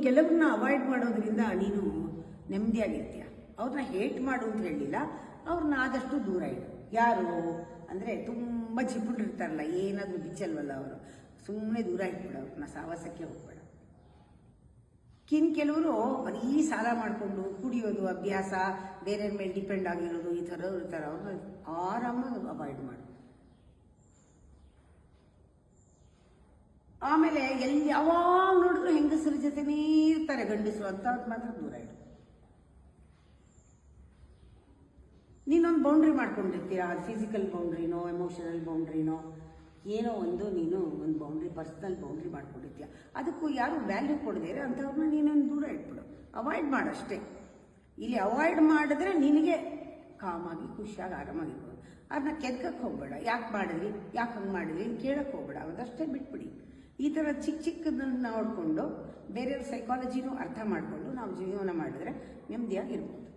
ಕೆಲವ್ರನ್ನ avoid ಮಾಡೋದ್ರಿಂದ ನೀನು ನೆಮ್ಮದಿಯಾಗಿರ್ತೀಯ. ಅವ್ರನ್ನ ಹೇಟ್ ಮಾಡು ಅಂತ ಹೇಳಿಲ್ಲ, ಅವ್ರನ್ನ ಆದಷ್ಟು ದೂರ ಇಡು. ಯಾರು ಅಂದರೆ ತುಂಬ ಚಿಪ್ಪುಡಿರ್ತಾರಲ್ಲ, ಏನಾದರೂ ಬಿಚ್ಚಲ್ವಲ್ಲ ಅವರು, ಸುಮ್ಮನೆ ದೂರ ಇಟ್ಬಿಡು ಅವ್ರನ್ನ, ಸಾವಾಸಕ್ಕೆ ಹೋಗ್ಬೇಡ. ಕೆಲವರು ಬರೀ ಸಾಲ ಮಾಡಿಕೊಂಡು ಕುಡಿಯೋದು ಅಭ್ಯಾಸ, ಬೇರೆಯವ್ರ ಮೇಲೆ ಡಿಪೆಂಡ್ ಆಗಿರೋದು, ಈ ಥರ ಇರ್ತಾರೆ, ಅವ್ರನ್ನ ಆರಾಮಾಗಿ ಅವಾಯ್ಡ್ ಮಾಡು. ಆಮೇಲೆ ಎಲ್ಲಿ ಯಾವಾಗ ನೋಡಿದ್ರು ಹೆಂಗಸರ ಜೊತೆನೇ ಇರ್ತಾರೆ ಗಂಡಸರು, ಅಂಥವ್ರು ಮಾತ್ರ ದೂರ ಇಡು. ನೀನೊಂದು ಬೌಂಡ್ರಿ ಮಾಡ್ಕೊಂಡಿರ್ತೀರ, ಅದು ಫಿಸಿಕಲ್ ಬೌಂಡ್ರಿನೋ ಎಮೋಷನಲ್ ಬೌಂಡ್ರಿನೋ ಏನೋ ನೀನು ಒಂದು ಬೌಂಡ್ರಿ, ಪರ್ಸ್ನಲ್ ಬೌಂಡ್ರಿ ಮಾಡ್ಕೊಂಡಿರ್ತೀಯ. ಅದಕ್ಕೂ ಯಾರು ವ್ಯಾಲ್ಯೂ ಕೊಡದೇರೆ ಅಂಥವ್ರನ್ನ ನೀನೊಂದು ದೂರ ಇಟ್ಬಿಡು, ಅವಾಯ್ಡ್ ಮಾಡಷ್ಟೇ. ಇಲ್ಲಿ ಅವಾಯ್ಡ್ ಮಾಡಿದ್ರೆ ನಿನಗೆ ಕಾಮಾಗಿ ಖುಷಿಯಾಗಿ ಆರಾಮಾಗಿರ್ಬೋದು. ಅದನ್ನ ಕೆದ್ಕಕ್ಕೆ ಹೋಗ್ಬೇಡ, ಯಾಕೆ ಮಾಡಿದ್ರಿ, ಯಾಕೆ ಹಂಗೆ ಮಾಡಿದ್ರಿ ಕೇಳಕ್ಕೆ ಹೋಗ್ಬೇಡ, ಅದಷ್ಟೇ ಬಿಟ್ಬಿಡಿ. ಈ ಥರ ಚಿಕ್ಕದನ್ನು ನೋಡಿಕೊಂಡು ಬೇರೆಯವ್ರ ಸೈಕಾಲಜಿನೂ ಅರ್ಥ ಮಾಡಿಕೊಂಡು ನಾವು ಜೀವನ ಮಾಡಿದ್ರೆ ನೆಮ್ಮದಿಯಾಗಿರ್ಬೋದು.